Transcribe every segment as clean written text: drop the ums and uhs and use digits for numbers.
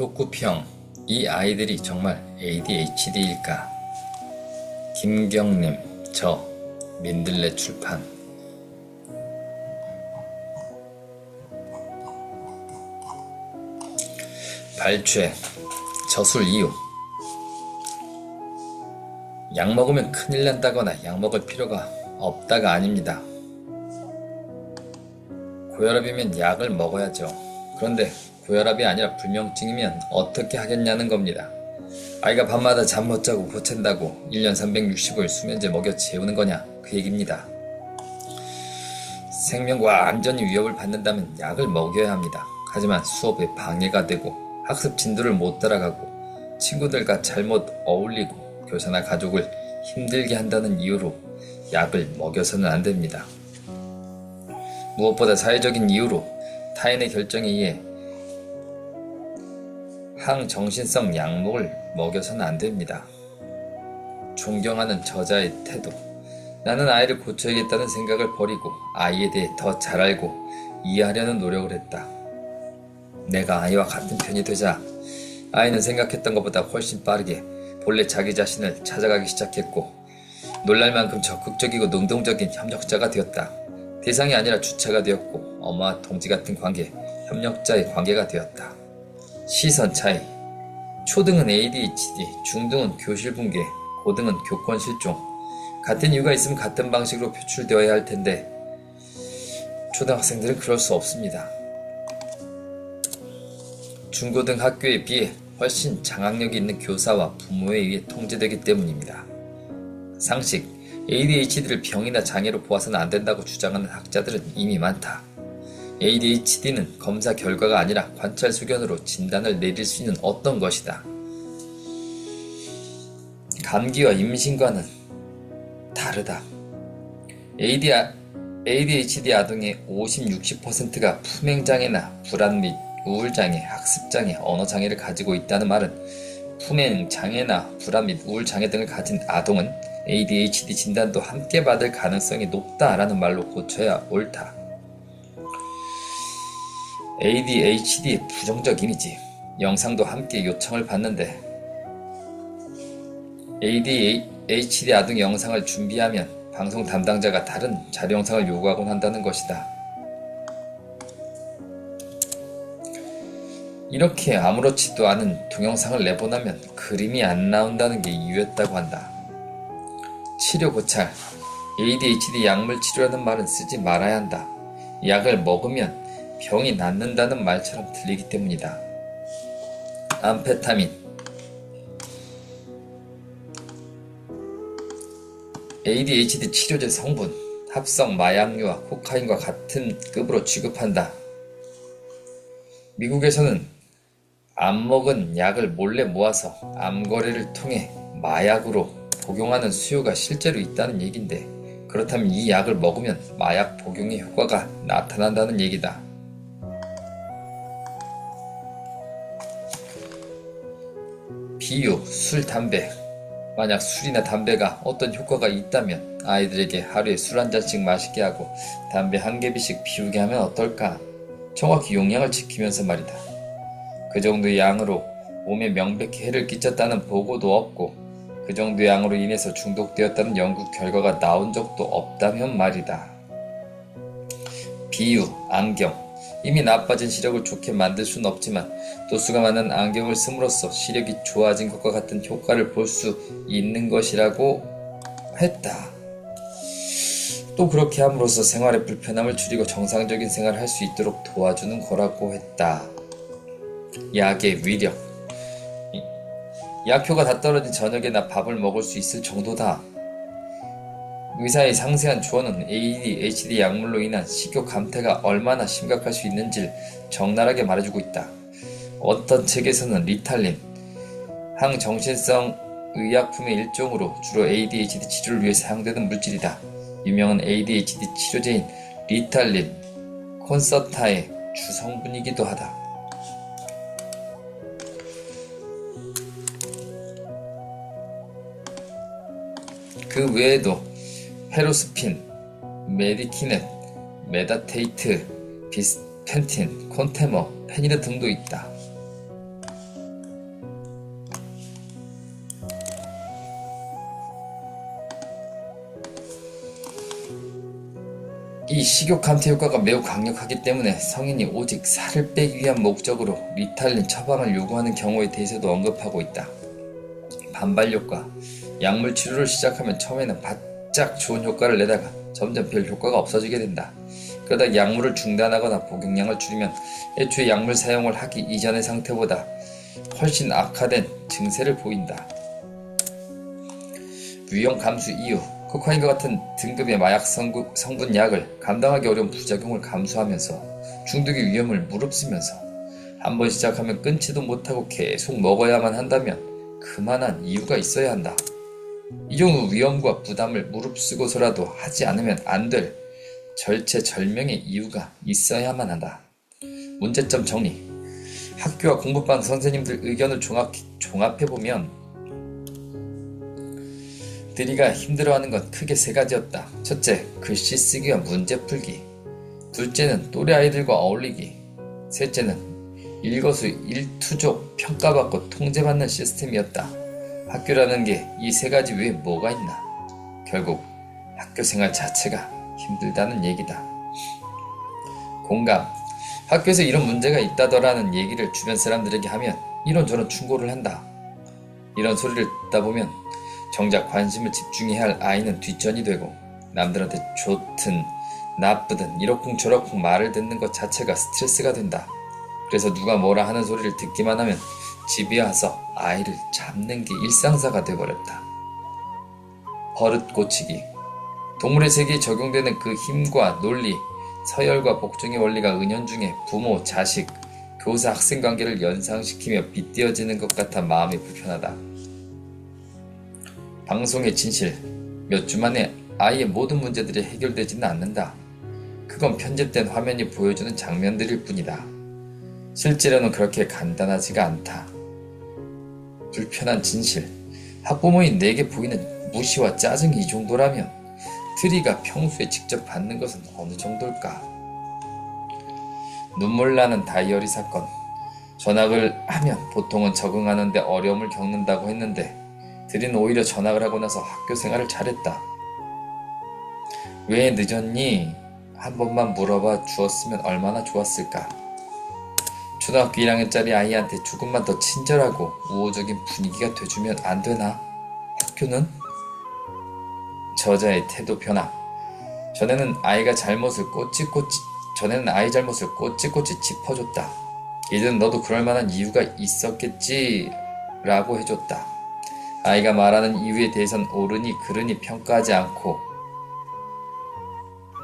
덕구평, 이 아이들이 정말 ADHD일까? 김경림, 저, 민들레 출판. 발췌, 저술 이유. 약 먹으면 큰일 난다거나 약 먹을 필요가 없다가 아닙니다. 고혈압이면 약을 먹어야죠. 그런데 고혈압이 아니라 불면증이면 어떻게 하겠냐는 겁니다. 아이가 밤마다 잠 못 자고 보챈다고 1년 365일 수면제 먹여 재우는 거냐, 그 얘기입니다. 생명과 안전이 위협을 받는다면 약을 먹여야 합니다. 하지만 수업에 방해가 되고 학습 진도를 못 따라가고 친구들과 잘못 어울리고 교사나 가족을 힘들게 한다는 이유로 약을 먹여서는 안 됩니다. 무엇보다 사회적인 이유로 타인의 결정에 의해 항정신성 약물을 먹여서는 안 됩니다. 존경하는 저자의 태도. 나는 아이를 고쳐야겠다는 생각을 버리고 아이에 대해 더 잘 알고 이해하려는 노력을 했다. 내가 아이와 같은 편이 되자 아이는 생각했던 것보다 훨씬 빠르게 본래 자기 자신을 찾아가기 시작했고 놀랄 만큼 적극적이고 능동적인 협력자가 되었다. 대상이 아니라 주체가 되었고 엄마와 동지 같은 관계, 협력자의 관계가 되었다. 시선 차이. 초등은 ADHD, 중등은 교실 붕괴, 고등은 교권 실종. 같은 이유가 있으면 같은 방식으로 표출되어야 할 텐데 초등학생들은 그럴 수 없습니다. 중고등학교에 비해 훨씬 장악력이 있는 교사와 부모에 의해 통제되기 때문입니다. 상식, ADHD를 병이나 장애로 보아서는 안 된다고 주장하는 학자들은 이미 많다. ADHD는 검사 결과가 아니라 관찰 소견으로 진단을 내릴 수 있는 어떤 것이다. 감기와 임신과는 다르다. ADHD 아동의 50-60%가 품행장애나 불안 및 우울장애, 학습장애, 언어장애를 가지고 있다는 말은 품행장애나 불안 및 우울장애 등을 가진 아동은 ADHD 진단도 함께 받을 가능성이 높다라는 말로 고쳐야 옳다. ADHD의 부정적 이미지. 영상도 함께 요청을 받는데 ADHD 아동 영상을 준비하면 방송 담당자가 다른 자료 영상을 요구하곤 한다는 것이다. 이렇게 아무렇지도 않은 동영상을 내보내면 그림이 안 나온다는 게 이유였다고 한다. 치료 고찰. ADHD 약물 치료라는 말은 쓰지 말아야 한다. 약을 먹으면 병이 낫는다는 말처럼 들리기 때문이다. 암페타민. ADHD 치료제 성분, 합성 마약류와 코카인과 같은 급으로 취급한다. 미국에서는 안 먹은 약을 몰래 모아서 암거래를 통해 마약으로 복용하는 수요가 실제로 있다는 얘긴데, 그렇다면 이 약을 먹으면 마약 복용의 효과가 나타난다는 얘기다. 비유, 술, 담배. 만약 술이나 담배가 어떤 효과가 있다면 아이들에게 하루에 술 한 잔씩 마시게 하고 담배 한 개비씩 피우게 하면 어떨까? 정확히 용량을 지키면서 말이다. 그 정도의 양으로 몸에 명백히 해를 끼쳤다는 보고도 없고 그 정도의 양으로 인해서 중독되었다는 연구 결과가 나온 적도 없다면 말이다. 비유, 안경. 이미 나빠진 시력을 좋게 만들 수는 없지만 도수가 많은 안경을 씀으로써 시력이 좋아진 것과 같은 효과를 볼 수 있는 것이라고 했다. 또 그렇게 함으로써 생활의 불편함을 줄이고 정상적인 생활을 할 수 있도록 도와주는 거라고 했다. 약의 위력. 약효가 다 떨어진 저녁에나 밥을 먹을 수 있을 정도다. 의사의 상세한 조언은 ADHD 약물로 인한 식욕 감퇴가 얼마나 심각할 수 있는지를 적나라하게 말해주고 있다. 어떤 책에서는 리탈린, 항정신성 의약품의 일종으로 주로 ADHD 치료를 위해 사용되는 물질이다. 유명한 ADHD 치료제인 리탈린, 콘서타의 주성분이기도 하다. 그 외에도 페로스핀, 메디키넷, 메다테이트, 비스펜틴, 콘테머, 페니드 등도 있다. 이 식욕 감퇴 효과가 매우 강력하기 때문에 성인이 오직 살을 빼기 위한 목적으로 리탈린 처방을 요구하는 경우에 대해서도 언급하고 있다. 반발 효과. 약물 치료를 시작하면 처음에는 바짝 좋은 효과를 내다가 점점 별 효과가 없어지게 된다. 그러다 약물을 중단하거나 복용량을 줄이면 애초에 약물 사용을 하기 이전의 상태보다 훨씬 악화된 증세를 보인다. 위험 감수 이유. 코카인과 같은 등급의 마약 성분 약을 감당하기 어려운 부작용을 감수하면서 중독의 위험을 무릅쓰면서 한번 시작하면 끊지도 못하고 계속 먹어야만 한다면 그만한 이유가 있어야 한다. 이 정도 위험과 부담을 무릅쓰고서라도 하지 않으면 안 될 절체절명의 이유가 있어야만 한다. 문제점 정리. 학교와 공부방 선생님들 의견을 종합해보면 들이가 힘들어하는 건 크게 세 가지였다. 첫째, 글씨 쓰기와 문제 풀기. 둘째는 또래 아이들과 어울리기. 셋째는 일거수일투족 평가받고 통제받는 시스템이었다. 학교라는 게 이 세 가지 외에 뭐가 있나? 결국 학교 생활 자체가 힘들다는 얘기다. 공감. 학교에서 이런 문제가 있다더라는 얘기를 주변 사람들에게 하면 이런저런 충고를 한다. 이런 소리를 듣다 보면 정작 관심을 집중해야 할 아이는 뒷전이 되고 남들한테 좋든 나쁘든 이러쿵저러쿵 말을 듣는 것 자체가 스트레스가 된다. 그래서 누가 뭐라 하는 소리를 듣기만 하면 집에 와서 아이를 잡는 게 일상사가 돼버렸다. 버릇 고치기. 동물의 세계에 적용되는 그 힘과 논리, 서열과 복종의 원리가 은연중에 부모, 자식, 교사, 학생 관계를 연상시키며 빗대어지는 것 같아 마음이 불편하다. 방송의 진실. 몇 주 만에 아이의 모든 문제들이 해결되지는 않는다. 그건 편집된 화면이 보여주는 장면들일 뿐이다. 실제로는 그렇게 간단하지가 않다. 불편한 진실. 학부모인 내게 보이는 무시와 짜증이 이 정도라면 트리가 평소에 직접 받는 것은 어느 정도일까? 눈물 나는 다이어리 사건. 전학을 하면 보통은 적응하는데 어려움을 겪는다고 했는데 드린 오히려 전학을 하고 나서 학교 생활을 잘했다. 왜 늦었니? 한 번만 물어봐 주었으면 얼마나 좋았을까. 초등학교 1학년짜리 아이한테 조금만 더 친절하고 우호적인 분위기가 돼주면 안 되나? 학교는? 저자의 태도 변화. 전에는 아이 잘못을 꼬치꼬치 짚어줬다. 이제는 너도 그럴 만한 이유가 있었겠지 라고 해줬다. 아이가 말하는 이유에 대해선 옳으니 그르니 평가하지 않고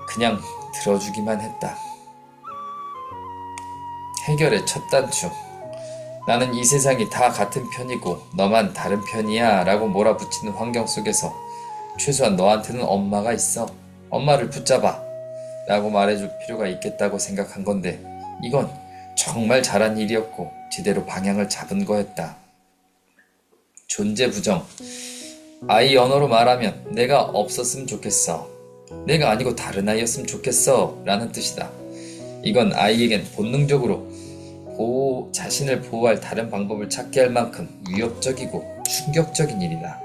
그냥 들어주기만 했다. 해결의 첫 단추. 나는 이 세상이 다 같은 편이고 너만 다른 편이야 라고 몰아붙이는 환경 속에서 최소한 너한테는 엄마가 있어. 엄마를 붙잡아 라고 말해줄 필요가 있겠다고 생각한 건데 이건 정말 잘한 일이었고 제대로 방향을 잡은 거였다. 존재 부정. 아이 언어로 말하면 내가 없었으면 좋겠어. 내가 아니고 다른 아이였으면 좋겠어 라는 뜻이다. 이건 아이에겐 본능적으로 자신을 보호할 다른 방법을 찾게 할 만큼 위협적이고 충격적인 일이다.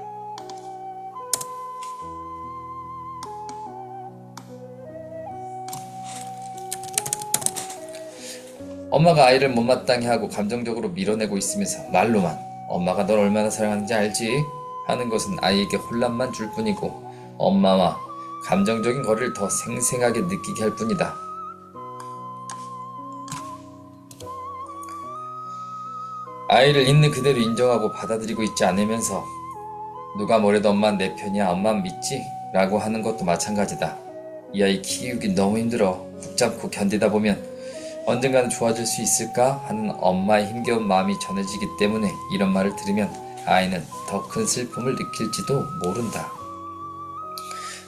엄마가 아이를 못마땅해 하고 감정적으로 밀어내고 있으면서 말로만 엄마가 널 얼마나 사랑하는지 알지? 하는 것은 아이에게 혼란만 줄 뿐이고 엄마와 감정적인 거리를 더 생생하게 느끼게 할 뿐이다. 아이를 있는 그대로 인정하고 받아들이고 있지 않으면서 누가 뭐래도 엄마는 내 편이야, 엄마는 믿지? 라고 하는 것도 마찬가지다. 이 아이 키우기 너무 힘들어. 붙잡고 견디다 보면 언젠가는 좋아질 수 있을까 하는 엄마의 힘겨운 마음이 전해지기 때문에 이런 말을 들으면 아이는 더 큰 슬픔을 느낄지도 모른다.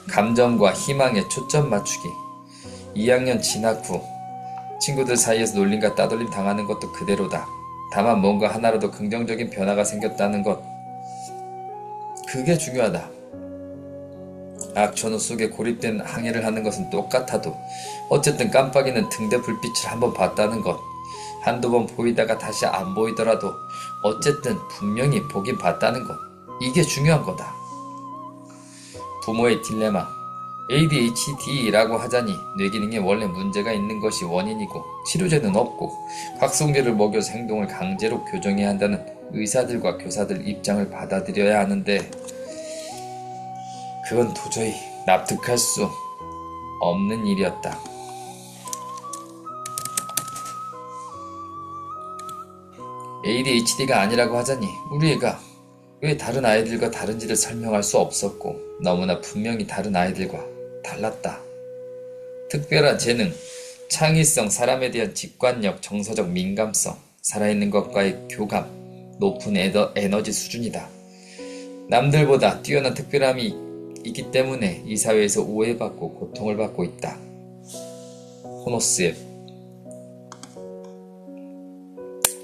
감정과 희망에 초점 맞추기. 2학년 진학 후 친구들 사이에서 놀림과 따돌림 당하는 것도 그대로다. 다만 뭔가 하나라도 긍정적인 변화가 생겼다는 것, 그게 중요하다. 악천후 속에 고립된 항해를 하는 것은 똑같아도 어쨌든 깜빡이는 등대 불빛을 한번 봤다는 것, 한두 번 보이다가 다시 안 보이더라도 어쨌든 분명히 보긴 봤다는 것, 이게 중요한 거다. 부모의 딜레마. ADHD라고 하자니 뇌기능에 원래 문제가 있는 것이 원인이고 치료제는 없고 각성제를 먹여서 행동을 강제로 교정해야 한다는 의사들과 교사들 입장을 받아들여야 하는데 그건 도저히 납득할 수 없는 일이었다. ADHD가 아니라고 하자니 우리 애가 왜 다른 아이들과 다른지를 설명할 수 없었고 너무나 분명히 다른 아이들과 달랐다. 특별한 재능, 창의성, 사람에 대한 직관력, 정서적 민감성, 살아있는 것과의 교감, 높은 에너지 수준이다. 남들보다 뛰어난 특별함이 있기 때문에 이 사회에서 오해받고 고통을 받고 있다. 호노스앱.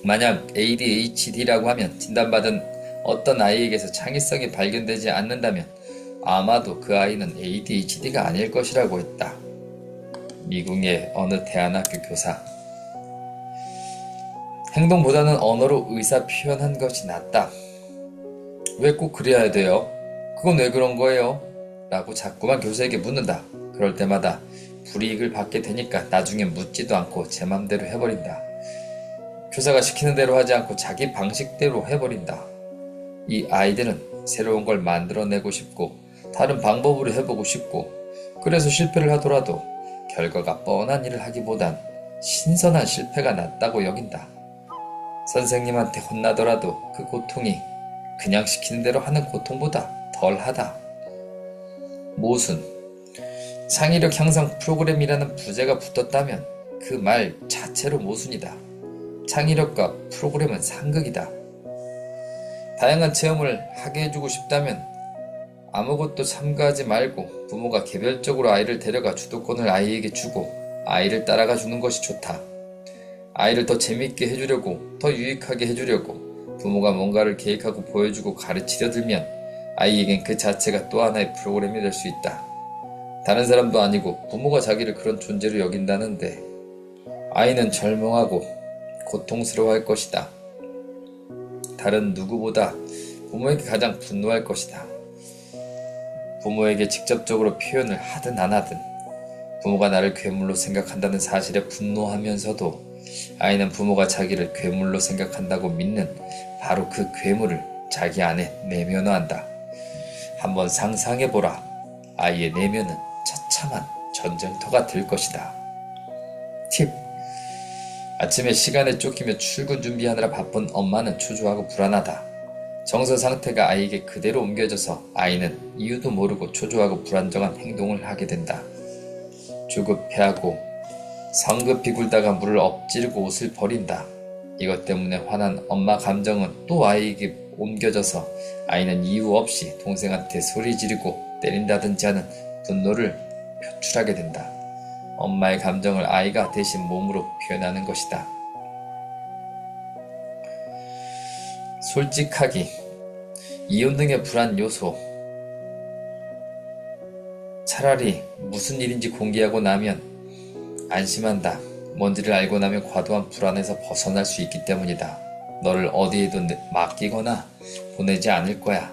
만약 ADHD라고 하면 진단받은 어떤 아이에게서 창의성이 발견되지 않는다면 아마도 그 아이는 ADHD가 아닐 것이라고 했다. 미국의 어느 대안학교 교사. 행동보다는 언어로 의사 표현한 것이 낫다. 왜 꼭 그래야 돼요? 그건 왜 그런 거예요? 라고 자꾸만 교수에게 묻는다. 그럴 때마다 불이익을 받게 되니까 나중엔 묻지도 않고 제 맘대로 해버린다. 교사가 시키는 대로 하지 않고 자기 방식대로 해버린다. 이 아이들은 새로운 걸 만들어내고 싶고 다른 방법으로 해보고 싶고 그래서 실패를 하더라도 결과가 뻔한 일을 하기보단 신선한 실패가 낫다고 여긴다. 선생님한테 혼나더라도 그 고통이 그냥 시키는 대로 하는 고통보다 덜하다. 모순. 창의력 향상 프로그램이라는 부제가 붙었다면 그 말 자체로 모순이다. 창의력과 프로그램은 상극이다. 다양한 체험을 하게 해주고 싶다면 아무것도 참가하지 말고 부모가 개별적으로 아이를 데려가 주도권을 아이에게 주고 아이를 따라가 주는 것이 좋다. 아이를 더 재미있게 해주려고, 더 유익하게 해주려고 부모가 뭔가를 계획하고 보여주고 가르치려 들면 아이에겐 그 자체가 또 하나의 프로그램이 될 수 있다. 다른 사람도 아니고 부모가 자기를 그런 존재로 여긴다는데 아이는 절망하고 고통스러워할 것이다. 다른 누구보다 부모에게 가장 분노할 것이다. 부모에게 직접적으로 표현을 하든 안 하든 부모가 나를 괴물로 생각한다는 사실에 분노하면서도 아이는 부모가 자기를 괴물로 생각한다고 믿는 바로 그 괴물을 자기 안에 내면화한다. 한번 상상해보라. 아이의 내면은 처참한 전쟁터가 될 것이다. 팁. 아침에 시간에 쫓기며 출근 준비하느라 바쁜 엄마는 초조하고 불안하다. 정서 상태가 아이에게 그대로 옮겨져서 아이는 이유도 모르고 초조하고 불안정한 행동을 하게 된다. 조급해하고 성급히 굴다가 물을 엎지르고 옷을 버린다. 이것 때문에 화난 엄마 감정은 또 아이에게 옮겨져서 아이는 이유 없이 동생한테 소리 지르고 때린다든지 하는 분노를 표출하게 된다. 엄마의 감정을 아이가 대신 몸으로 표현하는 것이다. 솔직하기. 이혼 등의 불안 요소. 차라리 무슨 일인지 공개하고 나면 안심한다. 뭔지를 알고 나면 과도한 불안에서 벗어날 수 있기 때문이다. 너를 어디에도 맡기거나 보내지 않을 거야.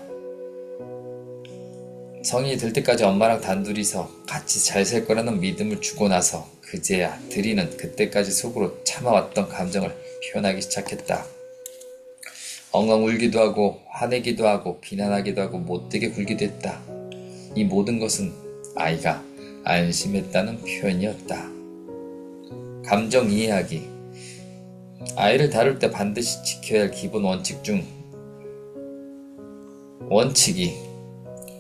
성인이 될 때까지 엄마랑 단둘이서 같이 잘 살 거라는 믿음을 주고 나서 그제야 들이는 그때까지 속으로 참아왔던 감정을 표현하기 시작했다. 엉엉 울기도 하고 화내기도 하고 비난하기도 하고 못되게 굴기도 했다. 이 모든 것은 아이가 안심했다는 표현이었다. 감정 이해하기. 아이를 다룰 때 반드시 지켜야 할 기본 원칙 중 원칙이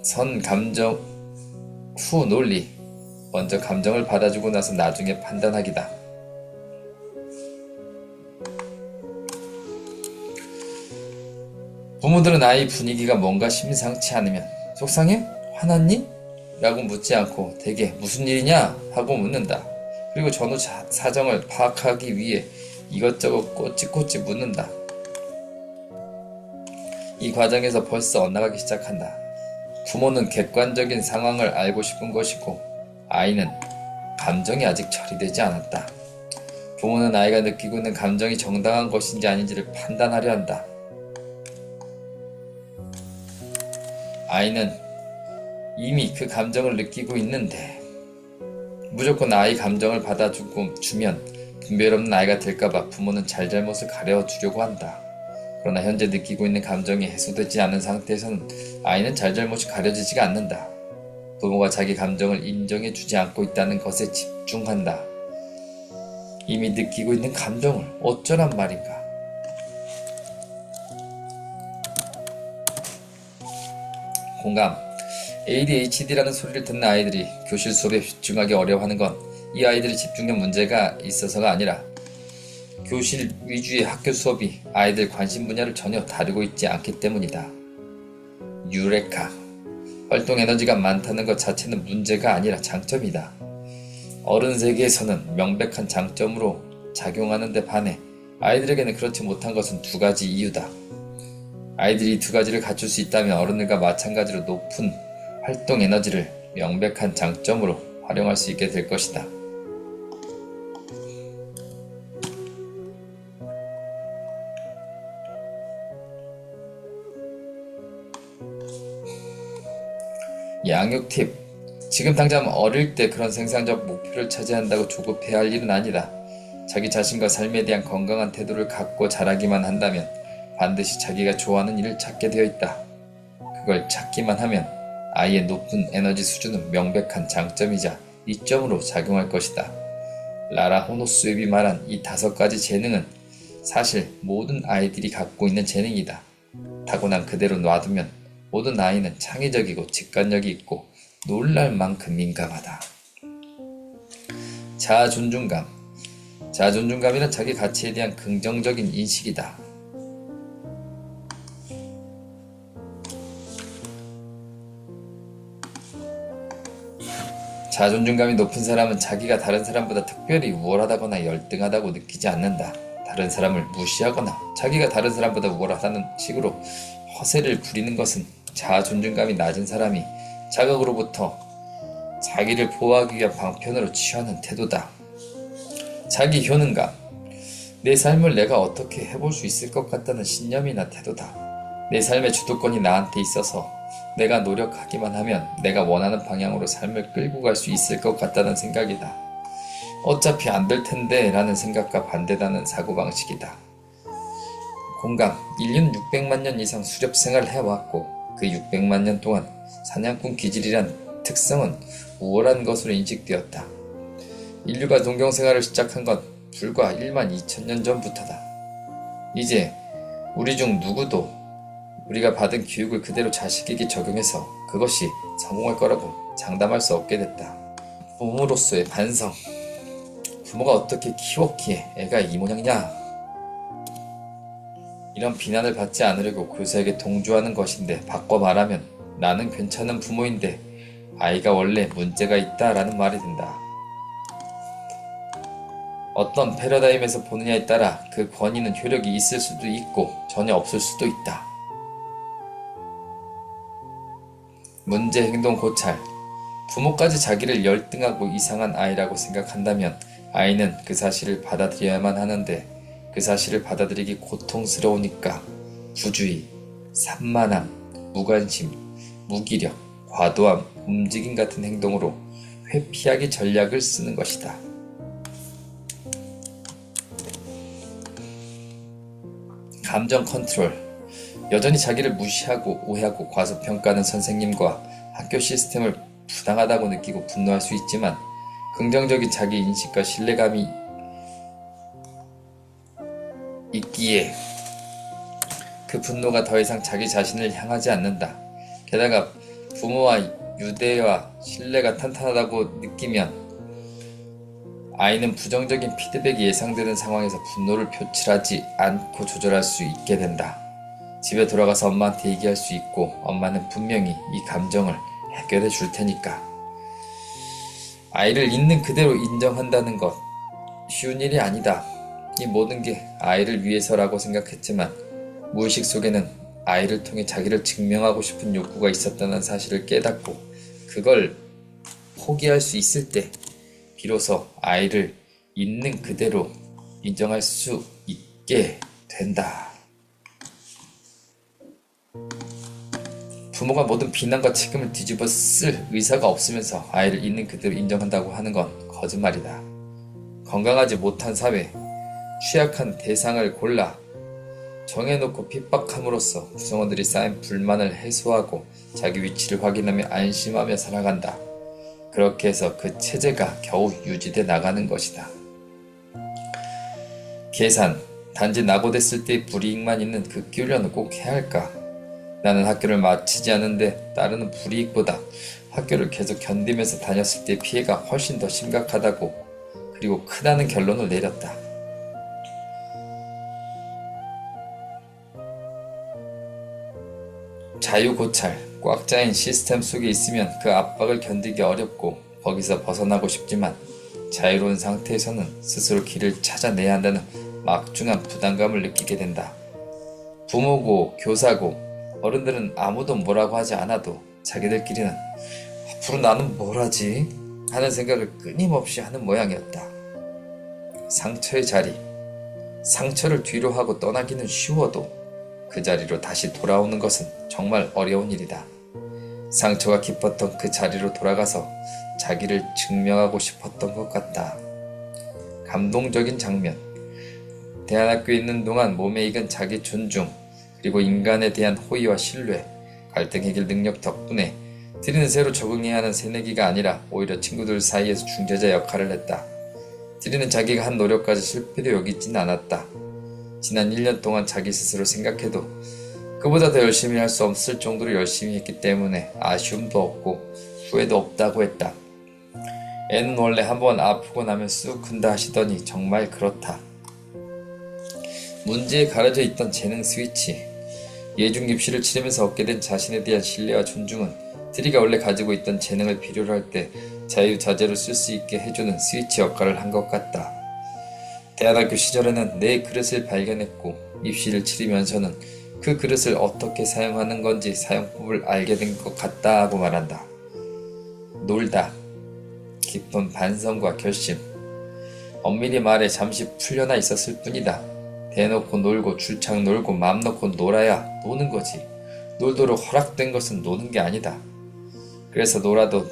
선 감정 후 논리. 먼저 감정을 받아주고 나서 나중에 판단하기다. 부모들은 아이 분위기가 뭔가 심상치 않으면 속상해? 화났니? 라고 묻지 않고 대개 무슨 일이냐? 하고 묻는다. 그리고 전후 사정을 파악하기 위해 이것저것 꼬치꼬치 묻는다. 이 과정에서 벌써 엇나가기 시작한다. 부모는 객관적인 상황을 알고 싶은 것이고 아이는 감정이 아직 처리되지 않았다. 부모는 아이가 느끼고 있는 감정이 정당한 것인지 아닌지를 판단하려 한다. 아이는 이미 그 감정을 느끼고 있는데 무조건 아이 감정을 받아주면 분별 없는 아이가 될까봐 부모는 잘잘못을 가려주려고 한다. 그러나 현재 느끼고 있는 감정이 해소되지 않은 상태에서는 아이는 잘잘못이 가려지지가 않는다. 부모가 자기 감정을 인정해주지 않고 있다는 것에 집중한다. 이미 느끼고 있는 감정을 어쩌란 말인가. 공감. ADHD라는 소리를 듣는 아이들이 교실 수업에 집중하기 어려워하는 건 이 아이들의 집중력 문제가 있어서가 아니라 교실 위주의 학교 수업이 아이들 관심 분야를 전혀 다루고 있지 않기 때문이다. 유레카. 활동 에너지가 많다는 것 자체는 문제가 아니라 장점이다. 어른 세계에서는 명백한 장점으로 작용하는 데 반해 아이들에게는 그렇지 못한 것은 두 가지 이유다. 아이들이 두 가지를 갖출 수 있다면 어른들과 마찬가지로 높은 활동 에너지를 명백한 장점으로 활용할 수 있게 될 것이다. 양육 팁. 지금 당장 어릴 때 그런 생산적 목표를 차지한다고 조급해야 할 일은 아니다. 자기 자신과 삶에 대한 건강한 태도를 갖고 자라기만 한다면 반드시 자기가 좋아하는 일을 찾게 되어 있다. 그걸 찾기만 하면 아이의 높은 에너지 수준은 명백한 장점이자 이점으로 작용할 것이다. 라라 호노스웹이 말한 이 5가지 재능은 사실 모든 아이들이 갖고 있는 재능이다. 타고난 그대로 놔두면 모든 아이는 창의적이고 직관력이 있고 놀랄 만큼 민감하다. 자아존중감. 자아존중감이란 자기 가치에 대한 긍정적인 인식이다. 자존감이 높은 사람은 자기가 다른 사람보다 특별히 우월하다거나 열등하다고 느끼지 않는다. 다른 사람을 무시하거나 자기가 다른 사람보다 우월하다는 식으로 허세를 부리는 것은 자존감이 낮은 사람이 자각으로부터 자기를 보호하기 위한 방편으로 취하는 태도다. 자기 효능감. 내 삶을 내가 어떻게 해볼 수 있을 것 같다는 신념이나 태도다. 내 삶의 주도권이 나한테 있어서 내가 노력하기만 하면 내가 원하는 방향으로 삶을 끌고 갈 수 있을 것 같다는 생각이다. 어차피 안 될 텐데 라는 생각과 반대다는 사고방식이다. 공감. 인류는 600만 년 이상 수렵 생활을 해왔고 그 600만 년 동안 사냥꾼 기질이란 특성은 우월한 것으로 인식되었다. 인류가 농경생활을 시작한 건 불과 1만 2천 년 전부터다. 이제 우리 중 누구도 우리가 받은 교육을 그대로 자식에게 적용해서 그것이 성공할 거라고 장담할 수 없게 됐다. 부모로서의 반성. 부모가 어떻게 키웠기에 애가 이 모양이냐? 이런 비난을 받지 않으려고 교사에게 동조하는 것인데 바꿔 말하면 나는 괜찮은 부모인데 아이가 원래 문제가 있다라는 말이 된다. 어떤 패러다임에서 보느냐에 따라 그 권위는 효력이 있을 수도 있고 전혀 없을 수도 있다. 문제 행동 고찰. 부모까지 자기를 열등하고 이상한 아이라고 생각한다면 아이는 그 사실을 받아들여야만 하는데 그 사실을 받아들이기 고통스러우니까 부주의, 산만함, 무관심, 무기력, 과도함, 움직임 같은 행동으로 회피하기 전략을 쓰는 것이다. 감정 컨트롤. 여전히 자기를 무시하고 오해하고 과소평가하는 선생님과 학교 시스템을 부당하다고 느끼고 분노할 수 있지만 긍정적인 자기 인식과 신뢰감이 있기에 그 분노가 더 이상 자기 자신을 향하지 않는다. 게다가 부모와 유대와 신뢰가 탄탄하다고 느끼면 아이는 부정적인 피드백이 예상되는 상황에서 분노를 표출하지 않고 조절할 수 있게 된다. 집에 돌아가서 엄마한테 얘기할 수 있고 엄마는 분명히 이 감정을 해결해 줄 테니까. 아이를 있는 그대로 인정한다는 것 쉬운 일이 아니다. 이 모든 게 아이를 위해서라고 생각했지만 무의식 속에는 아이를 통해 자기를 증명하고 싶은 욕구가 있었다는 사실을 깨닫고 그걸 포기할 수 있을 때 비로소 아이를 있는 그대로 인정할 수 있게 된다. 부모가 모든 비난과 책임을 뒤집어 쓸 의사가 없으면서 아이를 있는 그대로 인정한다고 하는 건 거짓말이다. 건강하지 못한 사회, 취약한 대상을 골라 정해놓고 핍박함으로써 구성원들이 쌓인 불만을 해소하고 자기 위치를 확인하며 안심하며 살아간다. 그렇게 해서 그 체제가 겨우 유지돼 나가는 것이다. 계산, 단지 낙오됐을 때의 불이익만 있는 그 훈련을 꼭 해야 할까? 나는 학교를 마치지 않은데 따르는 불이익보다 학교를 계속 견디면서 다녔을 때의 피해가 훨씬 더 심각하다고, 그리고 크다는 결론을 내렸다. 자유고찰, 꽉 짜인 시스템 속에 있으면 그 압박을 견디기 어렵고 거기서 벗어나고 싶지만 자유로운 상태에서는 스스로 길을 찾아내야 한다는 막중한 부담감을 느끼게 된다. 부모고 교사고 어른들은 아무도 뭐라고 하지 않아도 자기들끼리는 앞으로 나는 뭘 하지? 하는 생각을 끊임없이 하는 모양이었다. 상처의 자리, 상처를 뒤로 하고 떠나기는 쉬워도 그 자리로 다시 돌아오는 것은 정말 어려운 일이다. 상처가 깊었던 그 자리로 돌아가서 자기를 증명하고 싶었던 것 같다. 감동적인 장면. 대안학교에 있는 동안 몸에 익은 자기 존중, 그리고 인간에 대한 호의와 신뢰, 갈등 해결 능력 덕분에 드리는 새로 적응해야 하는 새내기가 아니라 오히려 친구들 사이에서 중재자 역할을 했다. 드리는 자기가 한 노력까지 실패로 여기진 않았다. 지난 1년 동안 자기 스스로 생각해도 그보다 더 열심히 할 수 없을 정도로 열심히 했기 때문에 아쉬움도 없고 후회도 없다고 했다. 애는 원래 한번 아프고 나면 쑥 큰다 하시더니 정말 그렇다. 문제에 가려져 있던 재능 스위치, 예중 입시를 치르면서 얻게 된 자신에 대한 신뢰와 존중은 드리가 원래 가지고 있던 재능을 필요로 할 때 자유자재로 쓸 수 있게 해주는 스위치 역할을 한 것 같다. 대안학교 시절에는 내 그릇을 발견했고 입시를 치르면서는 그 그릇을 어떻게 사용하는 건지 사용법을 알게 된 것 같다 하고 말한다. 놀다. 깊은 반성과 결심. 엄밀히 말해 잠시 풀려나 있었을 뿐이다. 대놓고 놀고 출장 놀고 맘 놓고 놀아야 노는 거지. 놀도록 허락된 것은 노는 게 아니다. 그래서 놀아도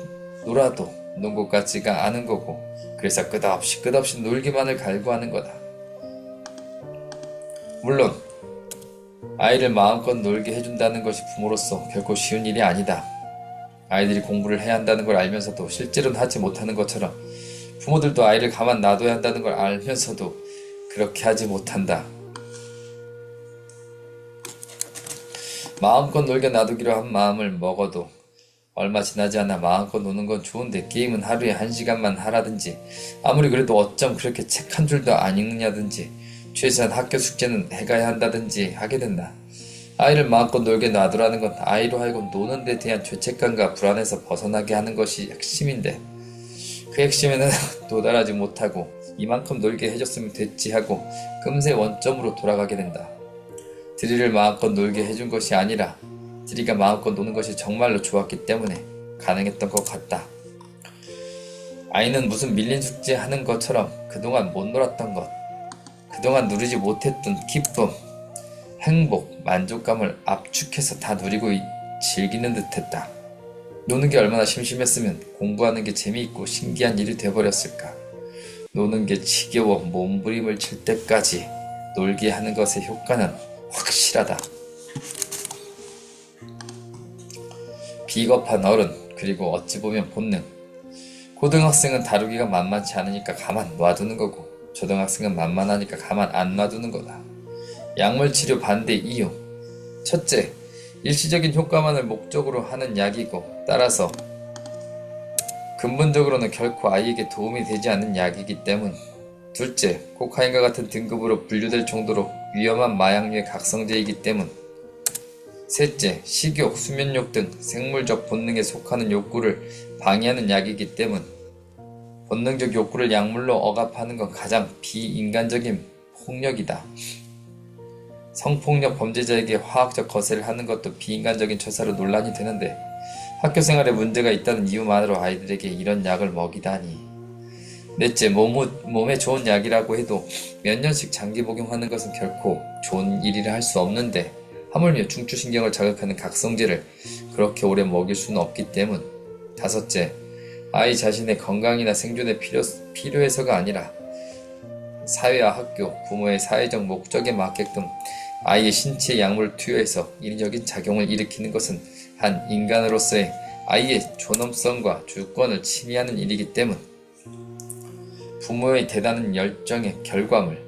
논 것 같지가 않은 거고, 그래서 끝없이 놀기만을 갈구하는 거다. 물론 아이를 마음껏 놀게 해준다는 것이 부모로서 결코 쉬운 일이 아니다. 아이들이 공부를 해야 한다는 걸 알면서도 실제로는 하지 못하는 것처럼 부모들도 아이를 가만 놔둬야 한다는 걸 알면서도 그렇게 하지 못한다. 마음껏 놀게 놔두기로 한 마음을 먹어도 얼마 지나지 않아 마음껏 노는 건 좋은데 게임은 하루에 1시간만 하라든지, 아무리 그래도 어쩜 그렇게 책 한 줄도 안 읽느냐든지, 최소한 학교 숙제는 해가야 한다든지 하게 된다. 아이를 마음껏 놀게 놔두라는 건 아이로 하여금 노는 데 대한 죄책감과 불안에서 벗어나게 하는 것이 핵심인데, 그 핵심에는 도달하지 못하고 이만큼 놀게 해줬으면 됐지 하고 금세 원점으로 돌아가게 된다. 드리를 마음껏 놀게 해준 것이 아니라 드리가 마음껏 노는 것이 정말로 좋았기 때문에 가능했던 것 같다. 아이는 무슨 밀린 숙제 하는 것처럼 그동안 못 놀았던 것, 그동안 누리지 못했던 기쁨, 행복, 만족감을 압축해서 다 누리고 즐기는 듯했다. 노는 게 얼마나 심심했으면 공부하는 게 재미있고 신기한 일이 돼버렸을까. 노는 게 지겨워 몸부림을 칠 때까지 놀게 하는 것의 효과는 확실하다. 비겁한 어른, 그리고 어찌 보면 본능. 고등학생은 다루기가 만만치 않으니까 가만 놔두는 거고, 초등학생은 만만하니까 가만 안 놔두는 거다. 약물치료 반대 이유. 첫째, 일시적인 효과만을 목적으로 하는 약이고, 따라서 근본적으로는 결코 아이에게 도움이 되지 않는 약이기 때문. 둘째, 코카인과 같은 등급으로 분류될 정도로 위험한 마약류의 각성제이기 때문. 셋째, 식욕, 수면욕 등 생물적 본능에 속하는 욕구를 방해하는 약이기 때문. 본능적 욕구를 약물로 억압하는 건 가장 비인간적인 폭력이다. 성폭력 범죄자에게 화학적 거세를 하는 것도 비인간적인 처사로 논란이 되는데, 학교 생활에 문제가 있다는 이유만으로 아이들에게 이런 약을 먹이다니. 넷째, 몸에 좋은 약이라고 해도 몇 년씩 장기 복용하는 것은 결코 좋은 일이라 할 수 없는데, 하물며 중추신경을 자극하는 각성제를 그렇게 오래 먹일 수는 없기 때문. 다섯째, 아이 자신의 건강이나 생존에 필요해서가 아니라 사회와 학교, 부모의 사회적 목적에 맞게끔 아이의 신체에 약물을 투여해서 인위적인 작용을 일으키는 것은 한 인간으로서의 아이의 존엄성과 주권을 침해하는 일이기 때문. 부모의 대단한 열정의 결과물.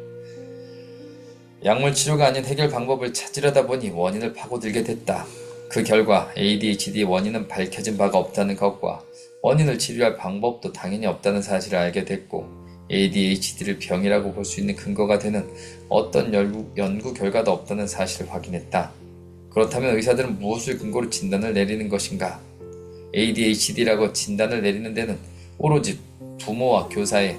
약물 치료가 아닌 해결 방법을 찾으려다 보니 원인을 파고들게 됐다. 그 결과 ADHD의 원인은 밝혀진 바가 없다는 것과 원인을 치료할 방법도 당연히 없다는 사실을 알게 됐고, ADHD를 병이라고 볼 수 있는 근거가 되는 어떤 연구 결과도 없다는 사실을 확인했다. 그렇다면 의사들은 무엇을 근거로 진단을 내리는 것인가? ADHD라고 진단을 내리는 데는 오로지 부모와 교사의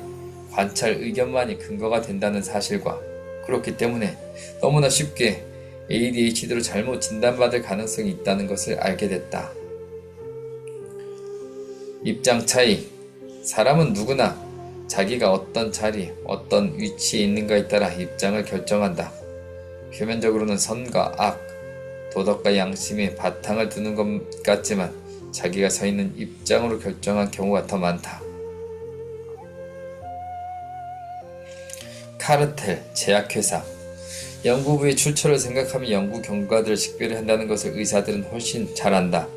관찰 의견만이 근거가 된다는 사실과, 그렇기 때문에 너무나 쉽게 ADHD로 잘못 진단받을 가능성이 있다는 것을 알게 됐다. 입장 차이. 사람은 누구나 자기가 어떤 자리, 어떤 위치에 있는가에 따라 입장을 결정한다. 표면적으로는 선과 악, 도덕과 양심의 바탕을 두는 것 같지만 자기가 서 있는 입장으로 결정한 경우가 더 많다. 카르텔, 제약회사. 연구부의 출처를 생각하며 연구 결과들을 식별을 한다는 것을 의사들은 훨씬 잘 안다.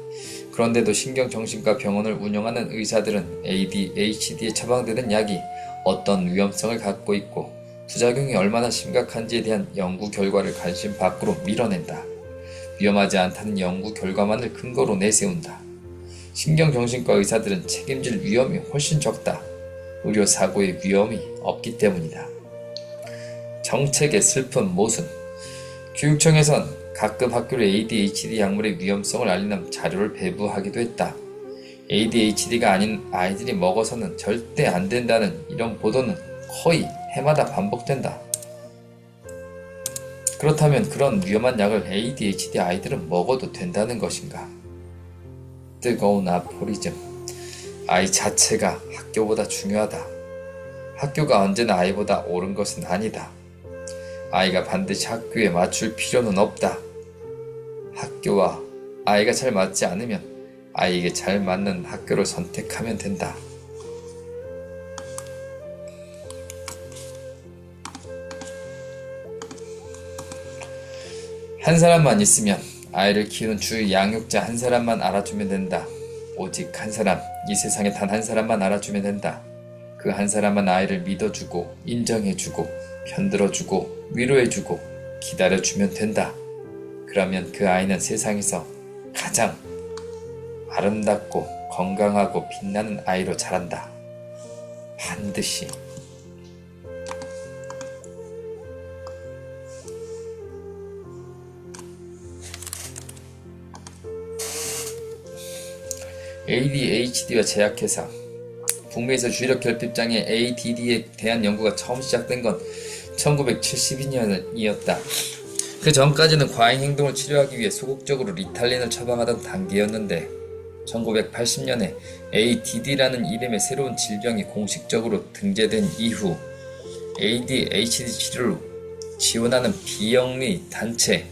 그런데도 신경정신과 병원을 운영하는 의사들은 ADHD에 처방되는 약이 어떤 위험성을 갖고 있고 부작용이 얼마나 심각한지에 대한 연구 결과를 관심 밖으로 밀어낸다. 위험하지 않다는 연구 결과만을 근거로 내세운다. 신경정신과 의사들은 책임질 위험이 훨씬 적다. 의료사고의 위험이 없기 때문이다. 정책의 슬픈 모순. 교육청에선 가끔 학교로 ADHD 약물의 위험성을 알리는 자료를 배부하기도 했다. ADHD가 아닌 아이들이 먹어서는 절대 안 된다는 이런 보도는 거의 해마다 반복된다. 그렇다면 그런 위험한 약을 ADHD 아이들은 먹어도 된다는 것인가? 뜨거운 아포리즘. 아이 자체가 학교보다 중요하다. 학교가 언제나 아이보다 옳은 것은 아니다. 아이가 반드시 학교에 맞출 필요는 없다. 학교와 아이가 잘 맞지 않으면 아이에게 잘 맞는 학교를 선택하면 된다. 한 사람만 있으면 아이를 키우는 주 양육자 한 사람만 알아주면 된다. 오직 한 사람, 이 세상에 단 한 사람만 알아주면 된다. 그 한 사람만 아이를 믿어주고 인정해주고 편들어주고 위로해주고 기다려주면 된다. 그러면 그 아이는 세상에서 가장 아름답고 건강하고 빛나는 아이로 자란다. 반드시. ADHD와 제약회사. 북미에서 주력 결핍장애 ADD에 대한 연구가 처음 시작된 건 1972년이었다. 그 전까지는 과잉 행동을 치료하기 위해 소극적으로 리탈린을 처방하던 단계였는데 1980년에 ADD라는 이름의 새로운 질병이 공식적으로 등재된 이후 ADHD 치료를 지원하는 비영리 단체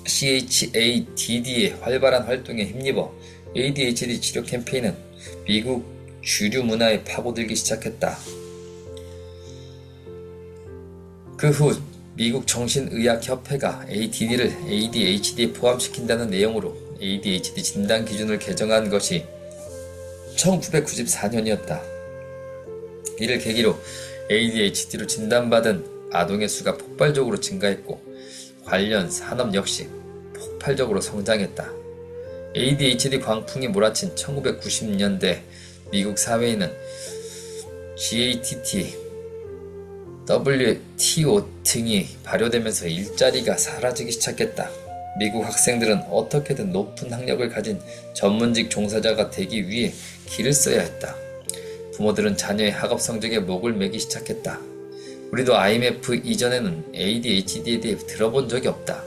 CHADD의 활발한 활동에 힘입어 ADHD 치료 캠페인은 미국 주류 문화에 파고들기 시작했다. 그 후 미국 정신의학협회가 ADD를 ADHD에 포함시킨다는 내용으로 ADHD 진단 기준을 개정한 것이 1994년이었다. 이를 계기로 ADHD로 진단받은 아동의 수가 폭발적으로 증가했고 관련 산업 역시 폭발적으로 성장했다. ADHD 광풍이 몰아친 1990년대 미국 사회에는 GATT, WTO 등이 발효되면서 일자리가 사라지기 시작했다. 미국 학생들은 어떻게든 높은 학력을 가진 전문직 종사자가 되기 위해 길을 써야 했다. 부모들은 자녀의 학업 성적에 목을 매기 시작했다. 우리도 IMF 이전에는 ADHD에 대해 들어본 적이 없다.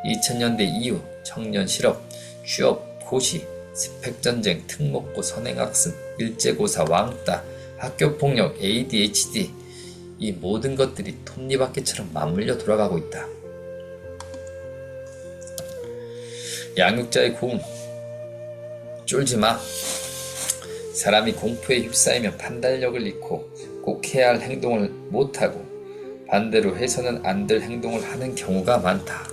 2000년대 이후 청년 실업, 취업, 고시, 스펙전쟁, 특목고, 선행학습, 일제고사, 왕따, 학교폭력, ADHD 이 모든 것들이 톱니바퀴처럼 맞물려 돌아가고 있다. 양육자의 고움. 쫄지 마. 사람이 공포에 휩싸이면 판단력을 잃고 꼭 해야 할 행동을 못하고 반대로 해서는 안 될 행동을 하는 경우가 많다.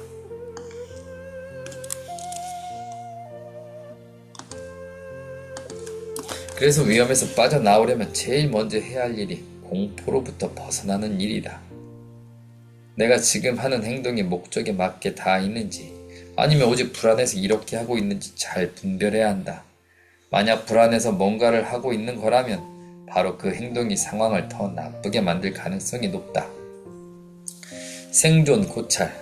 그래서 위험에서 빠져나오려면 제일 먼저 해야 할 일이 공포로부터 벗어나는 일이다. 내가 지금 하는 행동이 목적에 맞게 다 있는지 아니면 오직 불안해서 이렇게 하고 있는지 잘 분별해야 한다. 만약 불안해서 뭔가를 하고 있는 거라면 바로 그 행동이 상황을 더 나쁘게 만들 가능성이 높다. 생존 고찰.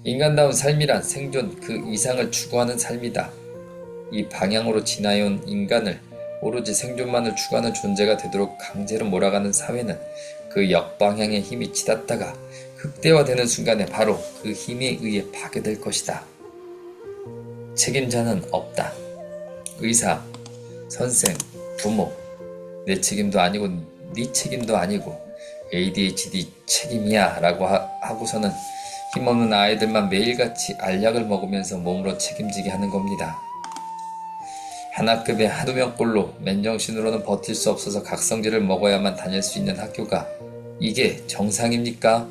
인간다운 삶이란 생존 그 이상을 추구하는 삶이다. 이 방향으로 지나온 인간을 오로지 생존만을 추구하는 존재가 되도록 강제로 몰아가는 사회는 그 역방향의 힘이 치닫다가 극대화되는 순간에 바로 그 힘에 의해 파괴될 것이다. 책임자는 없다. 의사, 선생, 부모, 내 책임도 아니고 네 책임도 아니고 ADHD 책임이야 라고 하고서는 힘없는 아이들만 매일같이 알약을 먹으면서 몸으로 책임지게 하는 겁니다. 하나급의 한두 명꼴로 맨정신으로는 버틸 수 없어서 각성제를 먹어야만 다닐 수 있는 학교가 이게 정상입니까?